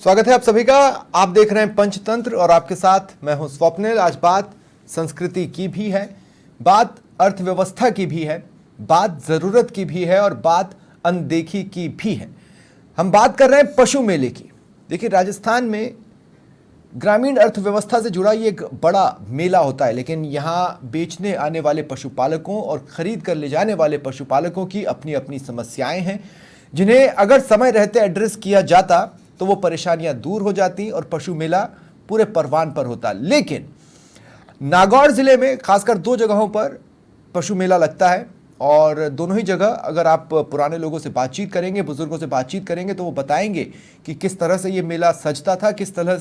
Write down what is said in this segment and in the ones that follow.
स्वागत है आप सभी का। आप देख रहे हैं पंचतंत्र और आपके साथ मैं हूं स्वप्निल। आज बात संस्कृति की भी है, बात अर्थव्यवस्था की भी है, बात जरूरत की भी है और बात अनदेखी की भी है। हम बात कर रहे हैं पशु मेले की। देखिए, राजस्थान में ग्रामीण अर्थव्यवस्था से जुड़ा ये एक बड़ा मेला होता है, लेकिन यहाँ बेचने आने वाले पशुपालकों और खरीद कर ले जाने वाले पशुपालकों की अपनी अपनी समस्याएं हैं, जिन्हें अगर समय रहते एड्रेस किया जाता तो वो परेशानियां दूर हो जाती और पशु मेला पूरे परवान पर होता। लेकिन नागौर जिले में खासकर दो जगहों पर पशु मेला लगता है और दोनों ही जगह अगर आप पुराने लोगों से बातचीत करेंगे, बुजुर्गों से बातचीत करेंगे तो वो बताएंगे कि किस तरह से ये मेला सजता था, किस तरह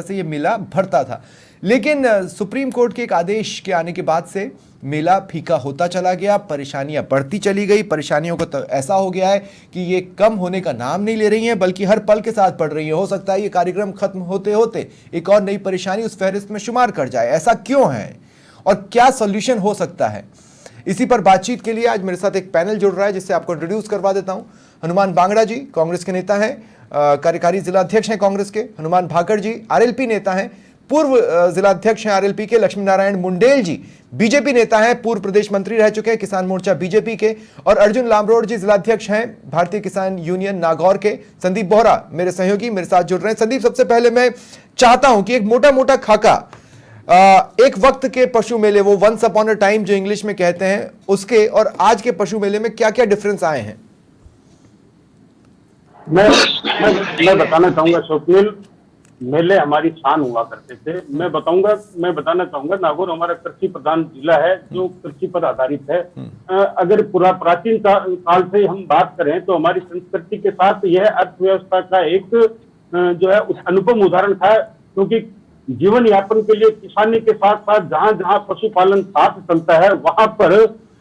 से ये मेला भरता था। लेकिन सुप्रीम कोर्ट के एक आदेश के आने के बाद से मेला फीका होता चला गया, परेशानियां बढ़ती चली गई। परेशानियों को तो ऐसा हो गया है कि ये कम होने का नाम नहीं ले रही हैं, बल्कि हर पल के साथ बढ़ रही है। हो सकता है ये कार्यक्रम खत्म होते होते एक और नई परेशानी उस फहरिस्त में शुमार कर जाए। ऐसा क्यों है और क्या सॉल्यूशन हो सकता है? इसी पर बातचीत के लिए आज मेरे साथ एक पैनल जुड़ रहा है, जिससे आपको इंट्रोड्यूस करवा देता हूं। हनुमान बांगड़ा जी कांग्रेस के नेता हैं, कार्यकारी जिला अध्यक्ष हैं कांग्रेस के। हनुमान भाकर जी आरएलपी नेता हैं, पूर्व जिला अध्यक्ष हैं आरएलपी के। लक्ष्मी नारायण मुंडेल जी बीजेपी नेता हैं, पूर्व प्रदेश मंत्री रह चुके हैं किसान मोर्चा बीजेपी के। और अर्जुन लामरोड जी जिला अध्यक्ष हैं भारतीय किसान यूनियन नागौर के। संदीप बोहरा मेरे सहयोगी मेरे साथ जुड़ रहे हैं। संदीप, सबसे पहले मैं चाहता हूं कि एक मोटा मोटा खाका एक वक्त के पशु मेले, वो वंस अपॉन अ टाइम जो इंग्लिश में कहते हैं, उसके और आज के पशु मेले में क्या क्या डिफरेंस आए हैं? मैं बताना चाहूंगा स्वप्निल, मेले हमारी शान हुआ करते थे। मैं बताना चाहूंगा नागौर हमारा कृषि प्रधान जिला है, जो कृषि पर आधारित है। अगर पूरा प्राचीन काल से हम बात करें तो हमारी संस्कृति के साथ यह अर्थव्यवस्था का एक जो है अनुपम उदाहरण था, क्योंकि जीवन यापन के लिए किसानी के साथ साथ जहां जहां पशुपालन साथ चलता है वहां पर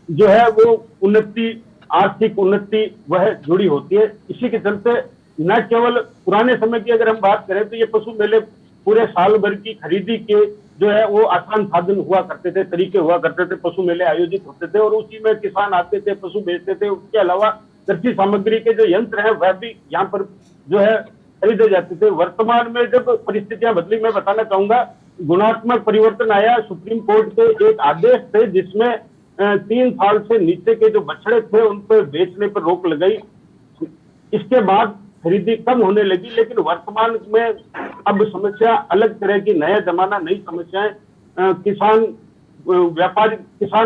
जो है वो उन्नति, आर्थिक उन्नति वह जुड़ी होती है। इसी के चलते न केवल पुराने समय की अगर हम बात करें तो ये पशु मेले पूरे साल भर की खरीदी के जो है वो आसान साधन हुआ करते थे, तरीके हुआ करते थे। पशु मेले आयोजित होते थे और उसी में किसान आते थे, पशु बेचते थे। उसके अलावा कृषि सामग्री के जो यंत्र है वह भी यहाँ पर जो है खरीदे जाते थे। वर्तमान में जब परिस्थितियां बदली, मैं बताना चाहूंगा गुणात्मक परिवर्तन आया। सुप्रीम कोर्ट के एक आदेश थे जिसमें 3 साल से नीचे के जो बछड़े थे उन पर बेचने पर रोक लगाई। इसके बाद खरीदी कम होने लगी, लेकिन वर्तमान में अब समस्या अलग तरह की, नया जमाना, नई समस्याएं। किसान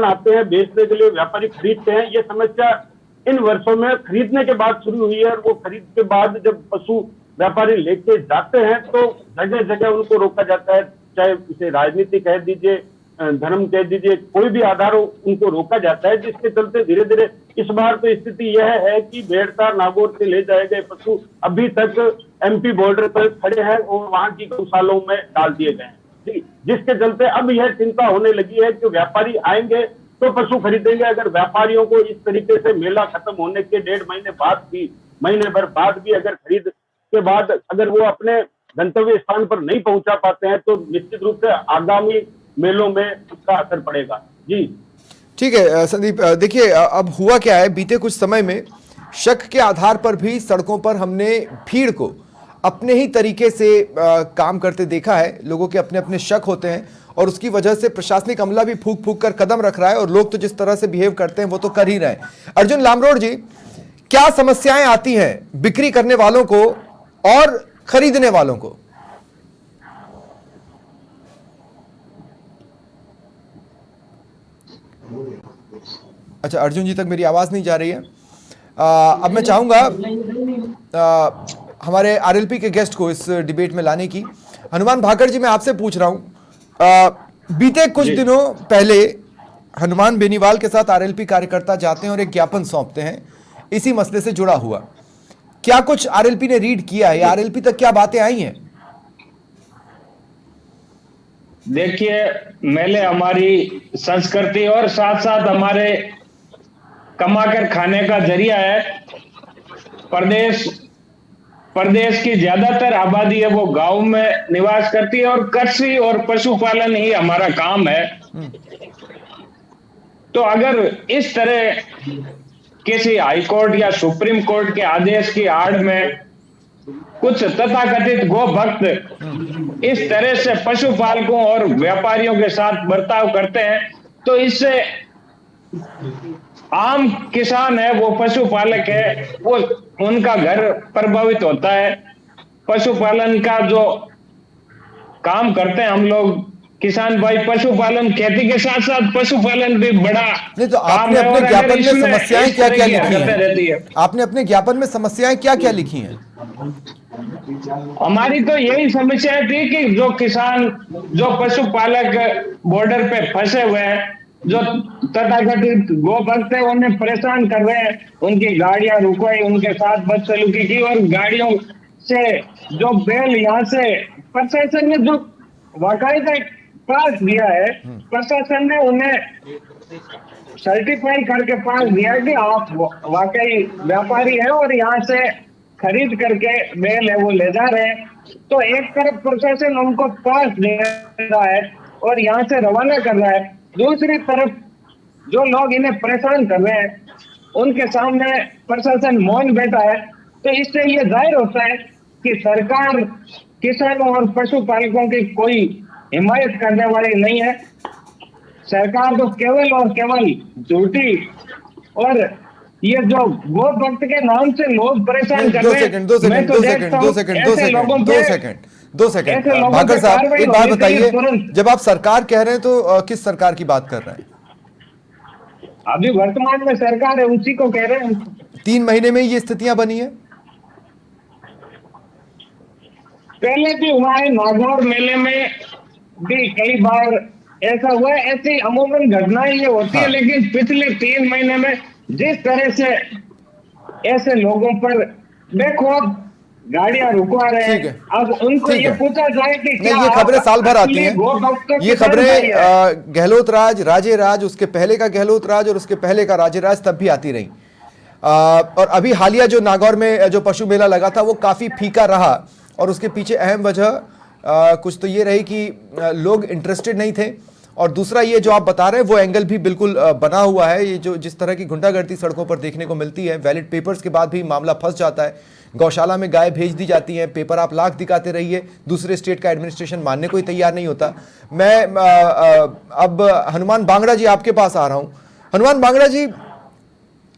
आते हैं बेचने के लिए, व्यापारी खरीदते हैं। ये समस्या इन वर्षों में खरीदने के बाद शुरू हुई है और वो खरीद के बाद जब पशु व्यापारी लेके जाते हैं तो जगह जगह उनको रोका जाता है, चाहे इसे राजनीति कह दीजिए, धर्म कह दीजिए, कोई भी आधार हो, उनको रोका जाता है। जिसके चलते धीरे धीरे इस बार तो स्थिति यह है कि बेड़तार नागौर से ले जाए गए पशु अभी तक एमपी बॉर्डर पर खड़े हैं और वहां की गौशालों में डाल दिए गए हैं। जिसके चलते अब यह चिंता होने लगी है कि व्यापारी आएंगे तो पशु खरीदेंगे। अगर व्यापारियों को इस तरीके से मेला खत्म होने के 1.5 महीने भर बाद भी अगर खरीद के बाद अगर वो अपने गंतव्य स्थान पर नहीं पहुंचा पाते हैं तो निश्चित रूप से आगामी मेलों में उसका असर पड़ेगा। जी ठीक है संदीप, देखिए अब हुआ क्या है, बीते कुछ समय में शक के आधार पर भी सड़कों पर हमने भीड़ को अपने ही तरीके से काम करते देखा है। लोगों के अपने अपने शक होते हैं और उसकी वजह से प्रशासनिक अमला भी फूंक फूंक कर कदम रख रहा है और लोग तो जिस तरह से बिहेव करते हैं वो तो कर ही रहे हैं। अर्जुन लामरोड जी, क्या समस्याएं आती हैं बिक्री करने वालों को और खरीदने वालों को? अच्छा, अर्जुन जी तक मेरी आवाज नहीं जा रही है। अब मैं चाहूंगा हमारे आरएलपी के गेस्ट को इस डिबेट में लाने की। हनुमान भाकर जी, मैं आपसे पूछ रहा हूं, बीते कुछ दिनों पहले हनुमान बेनीवाल के साथ आरएलपी कार्यकर्ता जाते हैं और एक ज्ञापन सौंपते हैं इसी मसले से जुड़ा हुआ। क्या कुछ आरएलपी ने रीड किया है या आरएलपी तक क्या बातें आई हैं? देखिए, मेले हमारी संस्कृति और साथ साथ हमारे कमाकर खाने का जरिया है। प्रदेश की ज्यादातर आबादी है वो गांव में निवास करती है और कृषि और पशुपालन ही हमारा काम है। तो अगर इस तरह किसी हाई कोर्ट या सुप्रीम कोर्ट के आदेश की आड़ में कुछ तथाकथित गो भक्त इस तरह से पशुपालकों और व्यापारियों के साथ बर्ताव करते हैं, तो इससे आम किसान है, वो पशुपालक है, वो उनका घर प्रभावित होता है। पशुपालन का जो काम करते हैं हम लोग किसान भाई, पशुपालन खेती के साथ साथ पशुपालन भी बड़ा नहीं तो काम आपने है। अपने और अगर ज्ञापन में इसमें समस्याएं इस क्या तरह क्या की लिखी हरकतें रहती हैं? है, आपने अपने ज्ञापन में समस्याएं क्या क्या लिखी हैं? हमारी तो यही समस्या थी कि जो किसान, जो पशुपालक बॉर्डर पे फंसे हुए हैं, जो तथाकथित गो भक्त है, उन्हें परेशान कर रहे हैं, उनकी गाड़ियां रुकवाई, उनके साथ बदसलूकी की, और गाड़ियों से जो बैल यहाँ से प्रशासन ने जो बाकायदा पास दिया है, प्रशासन ने उन्हें सर्टिफाई करके पास दिया कि आप वाकई व्यापारी है और यहाँ से खरीद करके बैल है वो ले जा रहे हैं। तो एक तरफ प्रशासन उनको पास दे रहा है और यहाँ से रवाना कर रहा है, दूसरी तरफ जो लोग इन्हें परेशान कर रहे हैं उनके सामने प्रशासन मौन बैठा है। तो इससे ये जाहिर होता है कि सरकार किसानों और पशुपालकों की कोई हिमायत करने वाली नहीं है। सरकार तो केवल और केवल झूठी, और ये जो गो भक्त के नाम से लोग परेशान कर रहे हैं। दो सेकंड भाकर साहब, एक बात बताइए, जब आप सरकार कह रहे हैं तो किस सरकार की बात कर रहे हैं? अभी वर्तमान में सरकार है उसी को कह रहे हैं। 3 महीने में ये स्थितियां बनी है? पहले भी हुआ है, नागौर मेले में भी कई बार ऐसा हुआ है। ऐसी अमूमन घटनाएं ये होती है, लेकिन पिछले 3 महीने में जिस तरह से ऐसे लोगों पर बेखौफ गाड़ियां रुकवा रहे हैं, अब उनको ये पूछा जाए कि क्या ये खबरें साल भर आती हैं। ये खबरें गहलोत राज, राजे राज, उसके पहले का गहलोत राज और उसके पहले का राजे राज तब भी आती रही। और अभी हालिया जो नागौर में जो पशु मेला लगा था वो काफी फीका रहा, और उसके पीछे अहम वजह कुछ तो ये रही कि लोग इंटरेस्टेड नहीं थे, और दूसरा ये जो आप बता रहे हैं वो एंगल भी बिल्कुल बना हुआ है। ये जो जिस तरह की गुंडागर्दी सड़कों पर देखने को मिलती है, वैलिड पेपर्स के बाद भी मामला फंस जाता है, गौशाला में गाय भेज दी जाती हैं, पेपर आप लाख दिखाते रहिए, दूसरे स्टेट का एडमिनिस्ट्रेशन मानने को ही तैयार नहीं होता। मैं अब हनुमान बांगड़ा जी आपके पास आ रहा हूं। हनुमान बांगड़ा जी,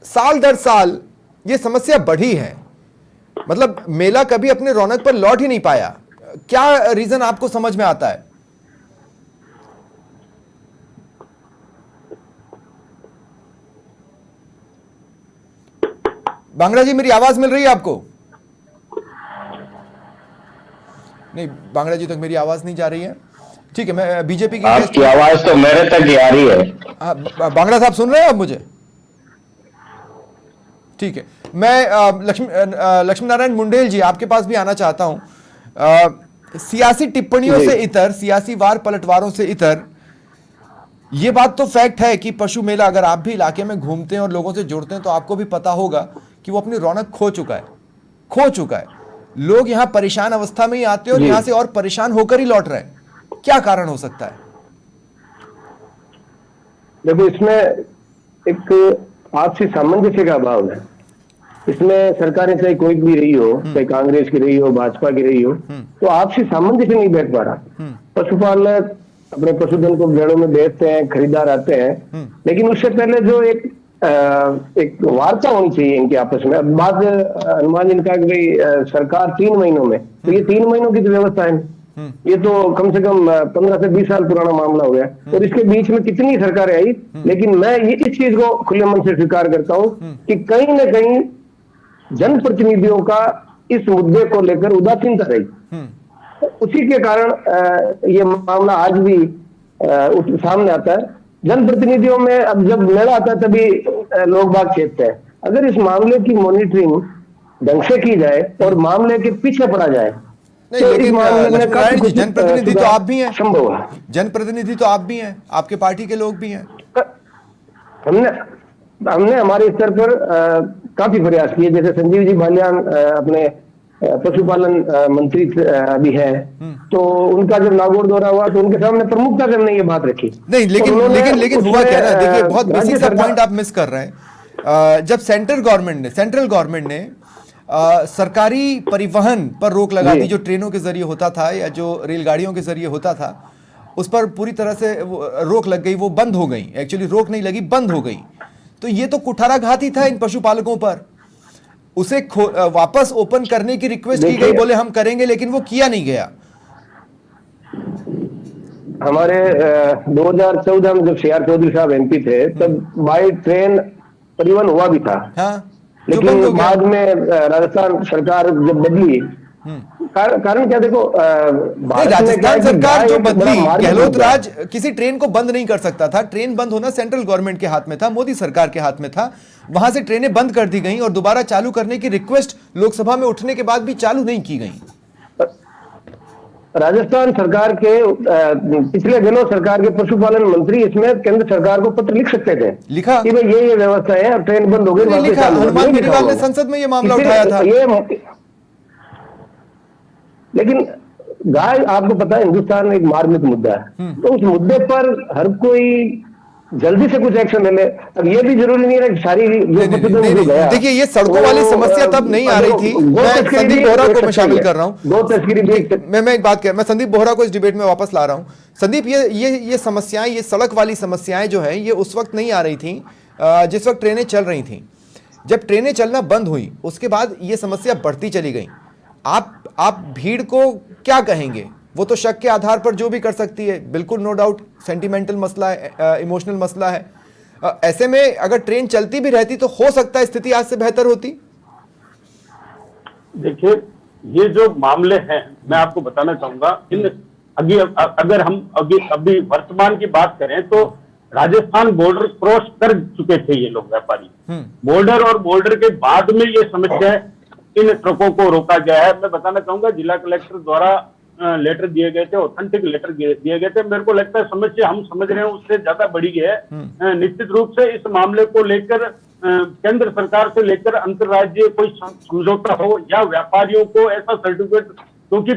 साल दर साल ये समस्या बढ़ी है, मतलब मेला कभी अपने रौनक पर लौट ही नहीं पाया। क्या रीजन आपको समझ में आता है? बांगड़ा जी, मेरी आवाज मिल रही है आपको? नहीं, बांगड़ा जी तक मेरी आवाज नहीं जा रही है। ठीक है, मैं बीजेपी की आपकी आवाज तो मेरे तक ही आ रही है। बांगड़ा साहब सुन रहे हैं आप मुझे? ठीक है, मैं लक्ष्मी नारायण मुंडेल जी आपके पास भी आना चाहता हूं। सियासी टिप्पणियों से इतर, सियासी वार पलटवारों से इतर, ये बात तो फैक्ट है कि पशु मेला, अगर आप भी इलाके में घूमते हैं और लोगों से जुड़ते हैं तो आपको भी पता होगा कि वो अपनी रौनक खो चुका है। लोग यहां परेशान अवस्था में ही आते हैं और यहां से और परेशान होकर ही लौट रहे हैं। क्या कारण हो सकता है? देखो, इसमें एक आपसी सामंजस्य का अभाव है। इसमें सरकारें चाहे कोई भी रही हो, चाहे कांग्रेस की रही हो, भाजपा की रही हो, तो आपसी सामंजस्य नहीं बैठ पा रहा। पशुपालक अपने पशुधन को भेड़ों में बेचते हैं, खरीदार आते हैं, लेकिन उससे पहले जो एक वार्ता होनी चाहिए इनके आपस में। अब बात हनुमान जी ने कहा कि भाई सरकार 3 महीनों में, तो ये 3 महीनों की तो व्यवस्था है, ये तो कम से कम 15 से 20 साल पुराना मामला हो गया, और इसके बीच में कितनी सरकारें आई। लेकिन मैं ये इस चीज को खुले मन से स्वीकार करता हूँ कि कहीं ना कहीं जनप्रतिनिधियों का इस मुद्दे को लेकर उदासीनता रही। उसी के कारण ये मामला आज भी सामने आता है। जनप्रतिनिधियों में अब जब मेला आता है तभी लोग बाग खेदते हैं। अगर इस मामले की मॉनिटरिंग ढंग से की जाए और मामले के पीछे पड़ा जाए, नहीं, तो लेकिन जनप्रतिनिधि तो आप भी हैं, संभव है। जनप्रतिनिधि तो आप भी हैं, आपके पार्टी के लोग भी हैं। हमने हमारे स्तर पर काफी प्रयास किए। जैसे संजीव जी बालियान अपने पशुपालन मंत्री अभी है, तो उनका जब नागौर दौरा हुआ तो उनके सामने प्रमुखता से हमने ये बात रखी। नहीं, लेकिन हुआ क्या ना, देखिए बहुत बेसिक सा पॉइंट आप मिस कर रहे हैं। जब सेंट्रल गवर्नमेंट ने सरकारी परिवहन पर रोक लगा जी। दी, जो ट्रेनों के जरिए होता था या जो रेलगाड़ियों के जरिए होता था, उस पर पूरी तरह से रोक लग गई, वो बंद हो गई। एक्चुअली रोक नहीं लगी, बंद हो गई। तो ये तो कुठाराघात ही था इन पशुपालकों पर। उसे वापस ओपन करने की रिक्वेस्ट की गई, बोले हम करेंगे, लेकिन वो किया नहीं गया। हमारे 2014 में जब CR चौधरी साहब MP थे, तब बाई ट्रेन परिवहन हुआ भी था। हाँ, जो बंद हो लेकिन गया। बाद में राजस्थान सरकार जब बदली, कारण क्या, देखो भारत में क्या राजस्थान है कि सरकार गाय जो एक बड़ा बदली, मार्ग गहलोत बन गया। राज किसी ट्रेन को बंद नहीं कर सकता था। ट्रेन बंद होना सेंट्रल गवर्नमेंट के हाथ में था, मोदी सरकार के हाथ में था। वहां से ट्रेनें बंद कर दी गई और दोबारा चालू करने की रिक्वेस्ट लोकसभा में उठने के बाद भी चालू नहीं की गई। राजस्थान सरकार के पिछले दिनों सरकार के पशुपालन मंत्री इसमें केंद्र सरकार को पत्र लिख सकते थे, लिखा कि भाई ये व्यवस्था है, और ट्रेन बंद हो गई। नहीं वापस लिखा। चालू हो गई। हनुमान नहीं लिखा बेनीवाल ने उन्होंने। संसद में ये मामला इसलिए उठाया था। लेकिन गाय, आपको पता है, हिंदुस्तान में एक मार्मिक मुद्दा है, तो उस मुद्दे पर हर कोई जल्दी से कुछ एक्शन ले ले। अब ये भी जरूरी नहीं है कि सारी नहीं, देखिए ये सड़कों वाली समस्या तब नहीं आ रही थी। मैं संदीप बोहरा को मैं शामिल कर रहा हूँ। गो तस्करी भी मैं एक बात कह, मैं संदीप बोहरा को इस डिबेट में वापस ला रहा हूँ। संदीप, ये समस्याएं, ये सड़क वाली समस्याएं जो है, ये उस वक्त नहीं आ रही थी जिस वक्त ट्रेनें चल रही थी। जब ट्रेनें चलना बंद हुई, उसके बाद ये समस्या बढ़ती चली गई। आप भीड़ को क्या कहेंगे? वो तो शक के आधार पर जो भी कर सकती है, बिल्कुल नो डाउट सेंटिमेंटल मसला है, इमोशनल मसला है। ऐसे में अगर ट्रेन चलती भी रहती तो हो सकता है स्थिति आज से बेहतर होती। देखिए, ये जो मामले हैं, मैं आपको बताना चाहूंगा, अगर हम अभी वर्तमान की बात करें तो राजस्थान बॉर्डर क्रॉस कर चुके थे ये लोग व्यापारी। बॉर्डर और बॉर्डर के बाद में ये समस्या इन ट्रकों को रोका गया है। मैं बताना चाहूंगा, जिला कलेक्टर द्वारा लेटर दिए गए थे, ऑथेंटिक लेटर दिए गए थे। मेरे को लगता है समस्या हम समझ रहे हैं उससे ज्यादा बड़ी है। निश्चित रूप से इस मामले को लेकर केंद्र सरकार से लेकर अंतर्राज्यीय कोई समझौता हो, या व्यापारियों को ऐसा सर्टिफिकेट, क्योंकि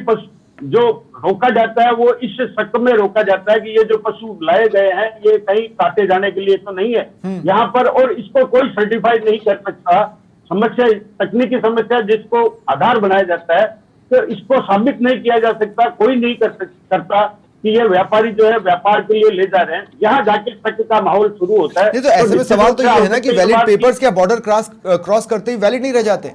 जो रोका जाता है वो इस शक में रोका जाता है कि ये जो पशु लाए गए हैं ये कहीं काटे जाने के लिए तो नहीं है यहाँ पर, और इसको कोई सर्टिफाइड नहीं कर सकता। समस्या तकनीकी समस्या जिसको आधार बनाया जाता है, तो इसको साबित नहीं किया जा सकता, कोई नहीं करता कि ये व्यापारी जो है व्यापार के लिए ले जा रहे हैं। यहाँ जाके शक का माहौल शुरू होता है। नहीं तो ऐसे में सवाल तो ये है ना कि वैलिड पेपर्स क्या बॉर्डर क्रॉस करते ही वैलिड नहीं रह जाते?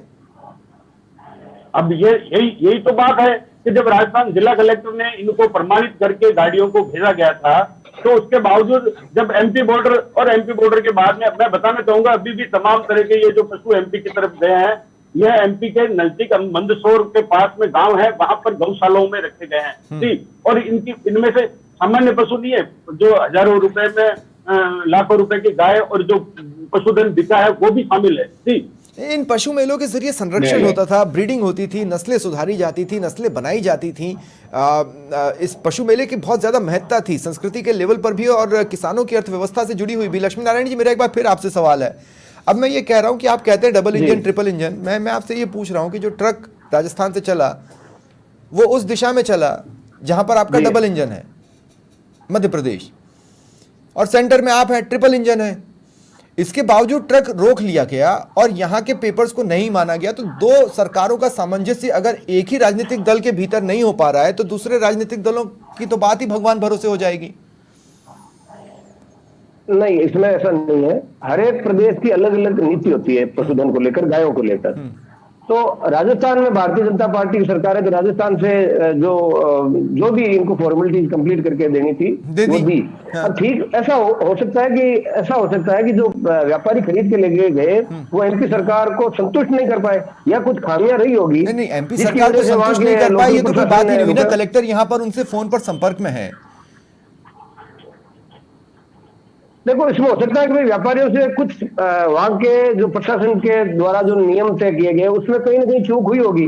अब यही तो बात है कि जब राजस्थान जिला कलेक्टर ने इनको प्रमाणित करके गाड़ियों को भेजा गया था, तो उसके बावजूद जब MP बॉर्डर के बाद में, मैं बताना चाहूंगा, अभी भी तमाम तरह के ये जो पशु MP की तरफ गए हैं, यह MP के नजदीक मंदसौर के पास में गांव है, वहां पर गौशालाओं में रखे गए हैं। ठीक, और इनमें से सामान्य पशु नहीं है, जो हजारों रुपए में लाखों रुपए की गाय और जो पशुधन बिका है वो भी शामिल है। ठीक, इन पशु मेलों के जरिए संरक्षण होता था, ब्रीडिंग होती थी, नस्लें सुधारी जाती थी, नस्लें बनाई जाती थी। इस पशु मेले की बहुत ज्यादा महत्ता थी संस्कृति के लेवल पर भी और किसानों की अर्थव्यवस्था से जुड़ी हुई भी। लक्ष्मी नारायण जी, मेरा एक बार फिर आपसे सवाल है। अब मैं ये कह रहा हूं कि आप कहते हैं डबल इंजन, ट्रिपल इंजन, मैं आपसे ये पूछ रहा हूं कि जो ट्रक राजस्थान से चला वो उस दिशा में चला जहां पर आपका डबल इंजन है, मध्य प्रदेश, और सेंटर में आप हैं, ट्रिपल इंजन है। इसके बावजूद ट्रक रोक लिया गया और यहाँ के पेपर्स को नहीं माना गया। तो दो सरकारों का सामंजस्य अगर एक ही राजनीतिक दल के भीतर नहीं हो पा रहा है, तो दूसरे राजनीतिक दलों की तो बात ही भगवान भरोसे हो जाएगी। नहीं, इसमें ऐसा नहीं है। हर एक प्रदेश की अलग अलग नीति होती है पशुधन को लेकर, गायों को लेकर। तो राजस्थान में भारतीय जनता पार्टी की सरकार है, तो राजस्थान से जो भी इनको फॉर्मेलिटीज कंप्लीट करके देनी थी वो दी। हाँ। और ठीक ऐसा हो सकता है कि जो व्यापारी खरीद के लेके गए वो MP सरकार को संतुष्ट नहीं कर पाए, या कुछ खामियां रही होगी। नहीं, MP सरकार को संतुष्ट नहीं कर पाई, ये तो कोई बात ही नहीं हुई ना। कलेक्टर यहाँ पर उनसे फोन पर संपर्क में है। देखो, इसमें हो सकता है कि व्यापारियों से कुछ वहां के जो प्रशासन के द्वारा जो नियम तय किए गए उसमें कहीं ना कहीं चूक हुई होगी,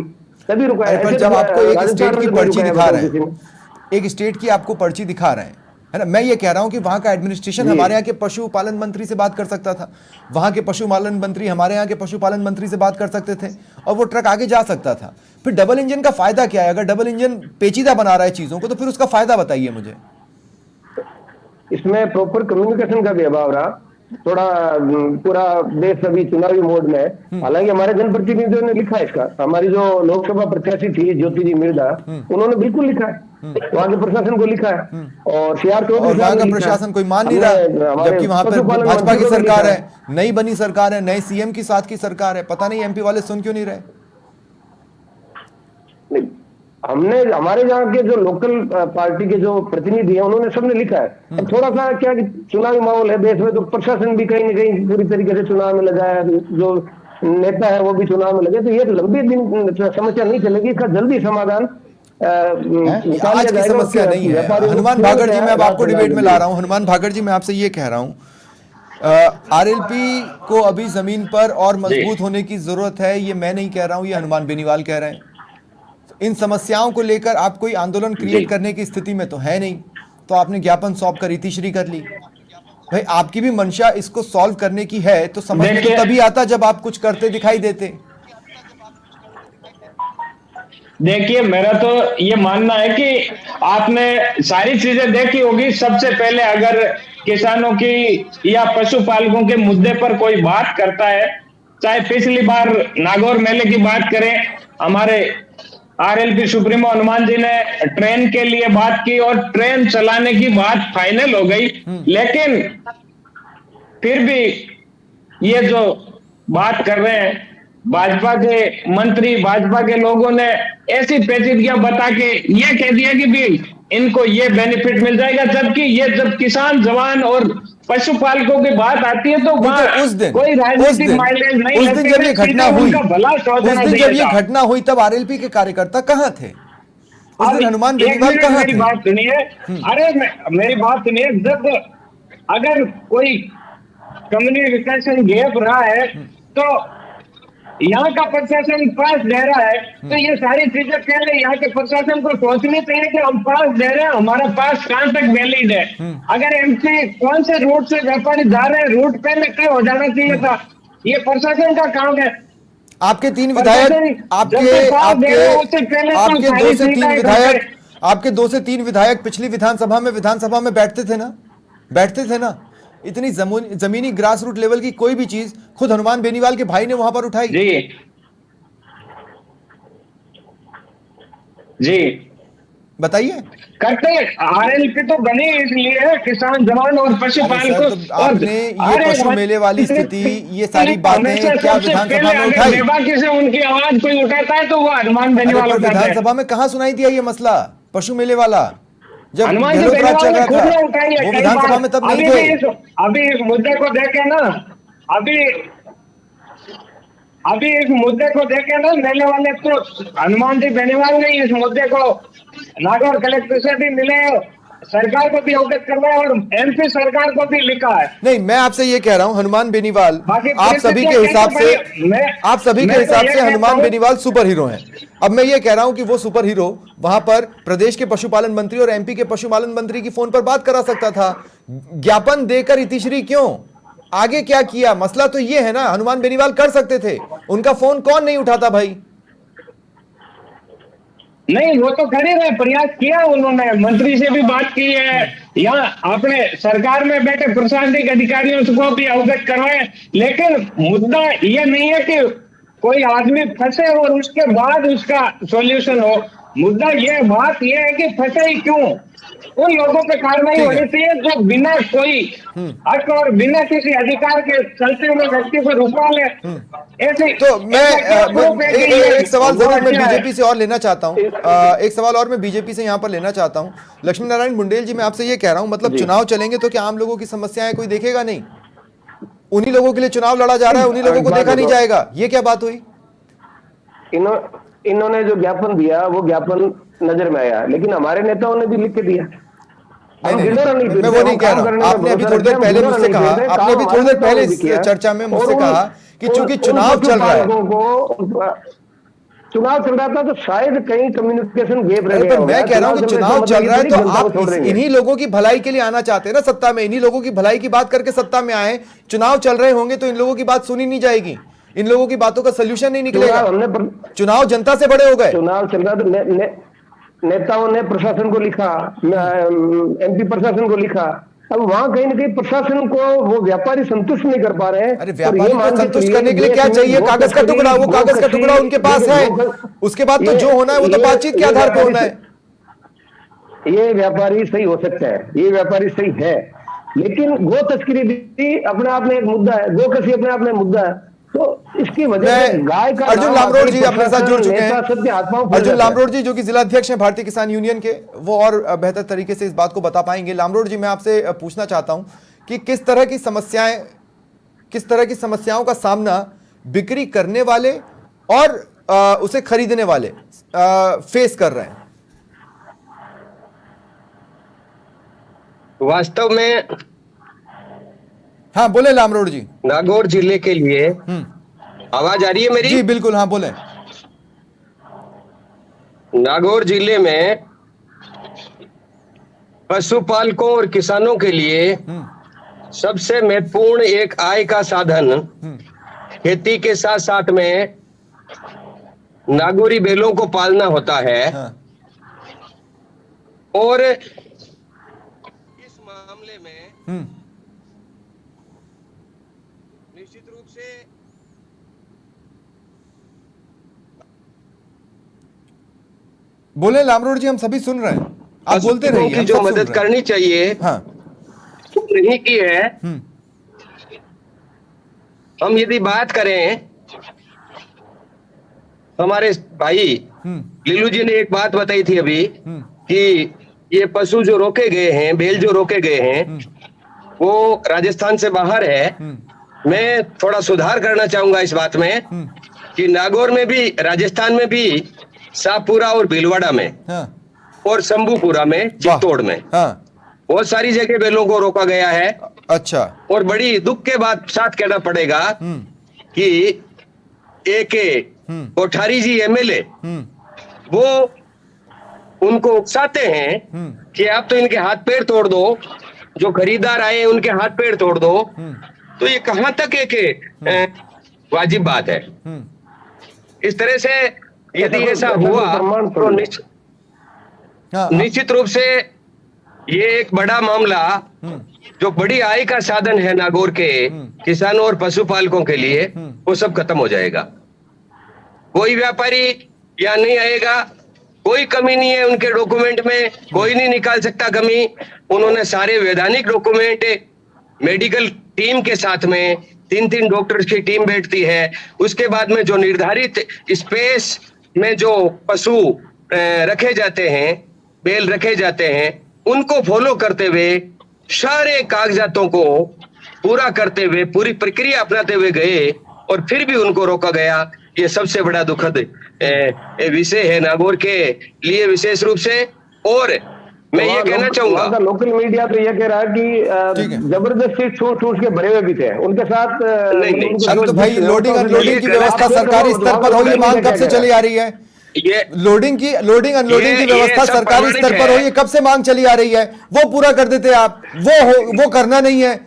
तभी रुका है। पर जब आपको एक स्टेट की पर्ची दिखा रहे हैं, एक स्टेट की आपको पर्ची दिखा रहे हैं, है ना, मैं ये कह रहा हूं कि वहां का एडमिनिस्ट्रेशन हमारे यहाँ के पशुपालन मंत्री से बात कर सकता था, वहां के पशुपालन मंत्री हमारे यहाँ के पशुपालन मंत्री से बात कर सकते थे और वो ट्रक आगे जा सकता था। फिर डबल इंजन का फायदा क्या है? अगर डबल इंजन पेचीदा बना रहा है चीजों को, तो फिर उसका फायदा बताइए मुझे। इसमें प्रॉपर कम्युनिकेशन का भी अभाव रहा। थोड़ा पूरा देश अभी चुनावी मोड में है। हालांकि हमारे जनप्रतिनिधियों ने लिखा है इसका, हमारी जो लोकसभा प्रत्याशी थी ज्योति जी मिर्धा, उन्होंने बिल्कुल लिखा है, वहां के प्रशासन को लिखा है, और सीआर चौधरी और वहां साहब का ने लिखा है। प्रशासन कोई मान नहीं हमने रहा, हमारे जबकि वहां पर पशुपालन भाजपा की मंत्री को भी सरकार लिखा है, नई बनी सरकार है, नए सीएम की साथ की सरकार है, पता नहीं एमपी वाले सुन क्यों नहीं रहे? नहीं, हमने हमारे यहाँ के जो लोकल पार्टी के जो प्रतिनिधि हैं उन्होंने सबने लिखा है। अब थोड़ा सा क्या कि चुनावी माहौल है देश में, तो प्रशासन भी कहीं न कहीं पूरी तरीके से चुनाव में लगा है, जो नेता है वो भी चुनाव में लगे, तो ये लंबी दिन समस्या नहीं चलेगी, इसका जल्दी समाधान आज की समस्या नहीं है। हनुमान भागड़ जी, मैं अब आपको डिबेट में ला रहा हूं। हनुमान भागड़ जी, मैं आपसे ये कह रहा हूं, आरएलपी को अभी जमीन पर और मजबूत होने की जरूरत है, ये मैं नहीं कह रहा हूं, ये हनुमान बेनीवाल कह रहे हैं। इन समस्याओं को लेकर आप कोई आंदोलन क्रिएट करने की स्थिति में तो है नहीं, तो आपने ज्ञापन सौंप कर इतिश्री कर ली। भाई आपकी भी मंशा इसको सॉल्व करने की है, तो समझ में तो तभी आता जब आप कुछ करते दिखाई देते। देखिए, मेरा तो ये मानना है कि आपने सारी चीजें देखी होगी। सबसे पहले अगर किसानों की या पशुपालकों के मुद्दे पर कोई बात करता है, चाहे पिछली बार नागौर मेले की बात करें, हमारे आरएलपी सुप्रीमो हनुमान जी ने ट्रेन के लिए बात की और ट्रेन चलाने की बात फाइनल हो गई, लेकिन फिर भी ये जो बात कर रहे हैं भाजपा के मंत्री, भाजपा के लोगों ने ऐसी पेचीदगियां बता के ये कह दिया कि भी इनको ये बेनिफिट मिल जाएगा, जबकि ये जब किसान, जवान और पशुपालकों की बात आती है तो वहां कोई राजनीतिक माइलेज नहीं उस दिन जब ये घटना हुई, उस दिन जब ये घटना हुई तब आरएलपी के कार्यकर्ता कहां थे? उस दिन हनुमान बेनीवाल कहां थे? मेरी बात सुनिए, अरे मेरी बात सुनिए, जब अगर कोई कम्युनिकेशन गैप रहा है तो यहाँ का प्रशासन पास दे रहा है, तो ये सारी चीजें पहले यहाँ के प्रशासन को सोचनी चाहिए कि हम पास दे रहे हैं, हमारा पास कहां तक वैलिड है। अगर एमपी कौन से रूट से व्यापारी जा रहे हैं, रूट पहले तय हो जाना चाहिए था, ये प्रशासन का काम है। आपके 3 विधायक, आपके 2 से 3 विधायक पिछली विधानसभा में बैठते थे ना। इतनी जमीनी ग्रास रूट लेवल की कोई भी चीज खुद हनुमान बेनीवाल के भाई ने वहां पर उठाई। जी बताइए। करते आरएलपी तो बनी इसलिए है, किसान, जवान और पशुपालकों। तो आपने ये पशु मेले वाली स्थिति, ये सारी बातें क्या विधानसभा में उठाई? बाकी से उनकी आवाज कोई उठाता है तो वो हनुमान बेनीवाल उठाता है। विधानसभा में कहां सुनाई दिया ये मसला पशु मेले वाला? जब हनुमान चल रहा था वो विधानसभा में तब नहीं थे। अभी इस मुद्दे को देखे ना, अभी इस मुद्दे को देखे ना, मेले वाले तो हनुमान जी बेनीवाल ने इस मुद्दे को नागौर कलेक्टर से भी मिले, सरकार को भी अवगत करवाया और एमपी सरकार को भी लिखा है। नहीं, मैं आपसे ये कह रहा हूं हनुमान बेनीवाल, आप सभी के हिसाब से हनुमान बेनीवाल सुपर हीरो हैं। अब मैं ये कह रहा हूं कि वो सुपर हीरो वहां पर प्रदेश के पशुपालन मंत्री और एमपी के पशुपालन मंत्री की फोन पर बात करा सकता था। ज्ञापन देकर इतिश्री क्यों? आगे क्या किया? मसला तो ये है ना, हनुमान बेनीवाल कर सकते थे, उनका फोन कौन नहीं उठाता भाई? नहीं, वो तो खड़े रहे, प्रयास किया उन्होंने, मंत्री से भी बात की है, यहाँ अपने सरकार में बैठे प्रशासनिक अधिकारियों को भी अवगत करवाए, लेकिन मुद्दा ये नहीं है कि कोई आदमी फंसे और उसके बाद उसका सॉल्यूशन हो। मुद्दा बात ये है कि फंसे ही क्यों? उन लोगों पे कार्रवाई होनी चाहिए जो बिना कोई हक और बिना किसी अधिकार के चलते हुए व्यक्ति को रुकवा ले। ऐसे तो मैं एक सवाल जरूर मैं बीजेपी से और लेना चाहता हूं, एक सवाल और मैं बीजेपी से यहां पर लेना चाहता हूं। लक्ष्मी नारायण मुंडेल जी, मैं आपसे ये कह रहा हूं, मतलब चुनाव चलेंगे तो क्या आम लोगों की समस्याएं कोई देखेगा नहीं? उन्हीं लोगों के लिए चुनाव लड़ा जा रहा है, उन्हीं लोगों को देखा नहीं जाएगा, ये क्या बात हुई? इन्होंने जो ज्ञापन दिया वो ज्ञापन नजर में आया, लेकिन हमारे नेताओं ने भी लिख के दिया। मैं वो नहीं कह रहा हूं। आपने अभी थोड़ी देर पहले मुझसे कहा, आपने अभी थोड़ी देर पहले इस चर्चा में मुझसे कहा कि चूंकि चुनाव चल रहा है, चुनाव चल रहा था तो शायद कहीं कम्युनिकेशन गैप रह गया। मैं कह रहा हूं कि चुनाव चल रहा है तो आप इन्हीं लोगों की भलाई के लिए आना चाहते हैं ना सत्ता में, इन्हीं लोगों की भलाई की बात करके सत्ता में आए। चुनाव चल रहे होंगे तो इन लोगों की बात सुनी नहीं जाएगी, इन लोगों की बातों का सोल्यूशन नहीं निकलेगा। चुनाव जनता से बड़े हो गए। चुनाव चल रहा तो नेताओं ने प्रशासन को लिखा, एमपी प्रशासन को लिखा, अब वहां कहीं ना कहीं प्रशासन को वो व्यापारी संतुष्ट नहीं कर पा रहे हैं। अरे व्यापारी को संतुष्ट करने के लिए क्या चाहिए? कागज का टुकड़ा, वो कागज का टुकड़ा उनके पास है, उसके बाद तो जो होना है वो तो बातचीत के आधार पर होना है। ये व्यापारी सही हो सकता है, ये व्यापारी सही है, लेकिन गो तस्करी भी अपने आप में एक मुद्दा है, गो कसी अपने आप में मुद्दा है। तो इसकी वजह से गाय का अर्जुन लामरोड जी अपने साथ जुड़ चुके हैं। हैं अर्जुन लामरोड जी जो कि जिला अध्यक्ष हैं भारतीय किसान यूनियन के, वो और बेहतर तरीके से इस बात को बता पाएंगे। लामरोड जी, मैं आपसे पूछना चाहता हूं कि किस तरह की समस्याओं का सामना बिक्री करने वाले और उसे खरीदने वाले फेस कर रहे हैं? वास्तव में हाँ बोले लामरोड जी। नागौर जिले के लिए आवाज आ रही है मेरी? जी बिल्कुल, हाँ बोले। नागौर जिले में पशुपालकों और किसानों के लिए सबसे महत्वपूर्ण एक आय का साधन खेती के साथ साथ में नागौरी बैलों को पालना होता है। हाँ। और इस मामले में निश्चित रूप से बोले लामरोड जी, हम सभी सुन रहे हैं, आप बोलते रहिए। की जो मदद करनी चाहिए हाँ वो नहीं की है। हम यदि बात करें, हमारे भाई लीलू जी ने एक बात बताई थी अभी कि ये पशु जो रोके गए हैं, बैल जो रोके गए हैं, वो राजस्थान से बाहर है। मैं थोड़ा सुधार करना चाहूंगा इस बात में कि नागौर में भी, राजस्थान में भी, शाहपुरा और भीलवाड़ा में और शंभूपुरा में, चित्तौड़ में, बहुत सारी जगह बैलों को रोका गया है। अच्छा। और बड़ी दुख के बाद साथ कहना पड़ेगा कि एक कोठारी जी एमएलए वो उनको उकसाते हैं कि आप तो इनके हाथ पैर तोड़ दो, जो खरीदार आए उनके हाथ पैर तोड़ दो। तो ये कहां तक एक वाजिब बात है? इस तरह से यदि ऐसा हुआ तो निश्चित रूप से ये एक बड़ा मामला जो बड़ी आय का साधन है नागौर के किसानों और पशुपालकों के लिए, वो सब खत्म हो जाएगा। कोई व्यापारी यहाँ नहीं आएगा, कोई कमी नहीं है उनके डॉक्यूमेंट में, कोई नहीं निकाल सकता कमी। उन्होंने सारे वैधानिक डॉक्यूमेंट मेडिकल टीम के साथ में 3-3 डॉक्टर्स की टीम बैठती है। उसके बाद में जो निर्धारित स्पेस में जो पशु रखे जाते हैं, बैल रखे जाते हैं, उनको फॉलो करते हुए सारे कागजातों को पूरा करते हुए पूरी प्रक्रिया अपनाते हुए गए और फिर भी उनको रोका गया। ये सबसे बड़ा दुखद विषय है नागौर के लिए विशेष रूप से। और मैं ये कहना चाहूंगा, लोकल मीडिया तो ये कह रहा है कि जबरदस्ती छूट के भरे हुए भी थे उनके साथ। नहीं तो भाई लोडिंग अनलोडिंग की व्यवस्था सरकारी स्तर पर हो, ये मांग कब से चली आ रही है? ये लोडिंग अनलोडिंग की व्यवस्था सरकारी स्तर पर हो, ये कब से मांग चली आ रही है? वो पूरा कर देते आप, वो करना नहीं है।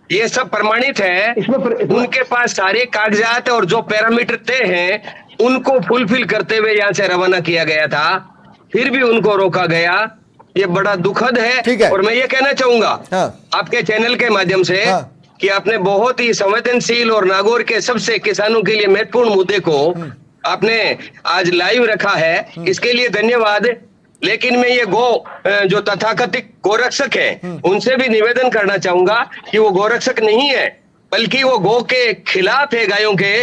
ये सब प्रमाणित है, उनके पास सारे कागजात और जो पैरामीटर तय हैं उनको फुलफिल करते हुए यहाँ से रवाना किया गया था, फिर भी उनको रोका गया। ये बड़ा दुखद है। और मैं ये कहना चाहूंगा आपके चैनल के माध्यम से कि आपने बहुत ही संवेदनशील और नागौर के सबसे किसानों के लिए महत्वपूर्ण मुद्दे को आपने आज लाइव रखा है, इसके लिए धन्यवाद। लेकिन मैं ये जो तथाकथित गोरक्षक है उनसे भी निवेदन करना चाहूंगा कि वो गोरक्षक नहीं है, बल्कि वो गौ के खिलाफ है, गायों के।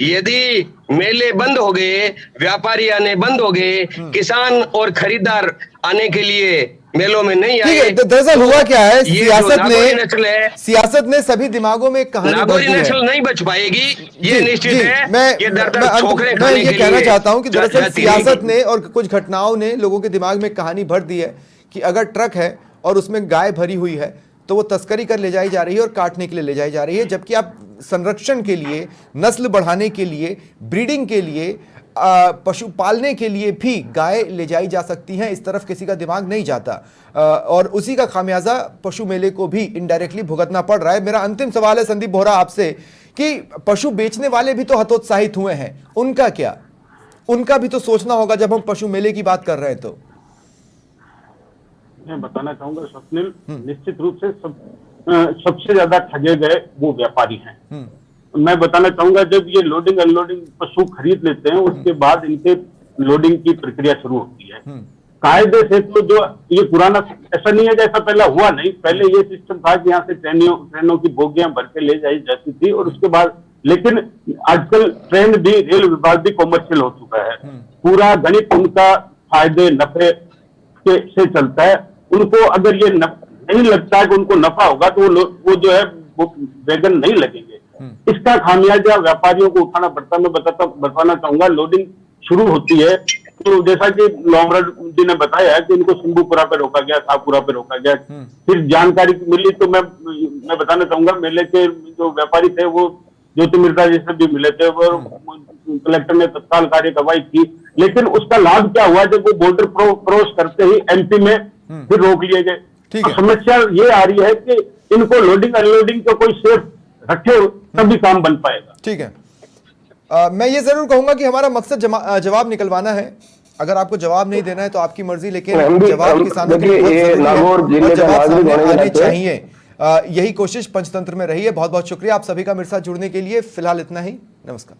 यदि मेले बंद हो गए, व्यापारी आने बंद हो गए, किसान और खरीदार आने के लिए मेलों में नहीं आए। दरअसल हुआ क्या है, सियासत ने सभी दिमागों में कहानी नागौरी नस्ल नहीं बच पाएगी, ये निश्चित है। मैं ये कहना चाहता हूं कि दरअसल सियासत ने और कुछ घटनाओं ने लोगों के दिमाग में कहानी भर दी है कि अगर ट्रक है और उसमें गाय भरी हुई है तो वो तस्करी कर ले जाई जा रही है और काटने के लिए ले जाई जा रही है, जबकि आप संरक्षण के लिए, नस्ल बढ़ाने के लिए, ब्रीडिंग के लिए, पशु पालने के लिए भी गाय ले जाई जा सकती हैं। इस तरफ किसी का दिमाग नहीं जाता और उसी का खामियाजा पशु मेले को भी इनडायरेक्टली भुगतना पड़ रहा है। मेरा अंतिम सवाल है संदीप बोहरा आपसे कि पशु बेचने वाले भी तो हतोत्साहित हुए हैं, उनका क्या? उनका भी तो सोचना होगा जब हम पशु मेले की बात कर रहे हैं तो। मैं बताना चाहूंगा स्वप्निल, निश्चित रूप से सबसे ज्यादा ठगे गए वो व्यापारी हैं। मैं बताना चाहूंगा, जब ये लोडिंग अनलोडिंग पशु खरीद लेते हैं उसके बाद इनके लोडिंग की प्रक्रिया शुरू होती है। कायदे से तो जो ये पुराना, ऐसा नहीं है जैसा पहले हुआ नहीं, पहले ये सिस्टम था कि यहाँ से ट्रेनों की बोगियां भर के ले जाई जाती थी और उसके बाद, लेकिन आजकल ट्रेन भी, रेल विभाग भी कॉमर्शियल हो चुका है। पूरा गणित उनका फायदे नफे से चलता है। उनको अगर ये नहीं लगता है कि उनको नफा होगा तो वो जो है वो वैगन नहीं लगेंगे। इसका खामियाजा व्यापारियों को उठाना पड़ता है। मैं बताना चाहूंगा, लोडिंग शुरू होती है तो जैसा कि लोमरड जी ने बताया कि इनको सिंबूपुरा पे रोका गया, शाहपुरा पे रोका गया। फिर जानकारी मिली तो मैं बताना चाहूंगा, मेले के जो व्यापारी थे वो ज्योति मिर्जा जी से भी मिले थे, वो कलेक्टर ने तत्काल कार्यवाही की। लेकिन उसका लाभ क्या हुआ, जब वो बॉर्डर क्रॉस करते ही एमपी में फिर रोक लिए गए। तो समस्या ये आ रही है कि इनको लोडिंग अनलोडिंग को कोई सेफ रखे तभी काम बन पाएगा। ठीक है, मैं ये जरूर कहूंगा कि हमारा मकसद जवाब निकलवाना है। अगर आपको जवाब नहीं देना है तो आपकी मर्जी, लेकिन जवाब किसानों के लिए जवाब सामने आने चाहिए। यही कोशिश पंचतंत्र में रही है। बहुत बहुत शुक्रिया आप सभी का मेरे साथ जुड़ने के लिए। फिलहाल इतना ही, नमस्कार।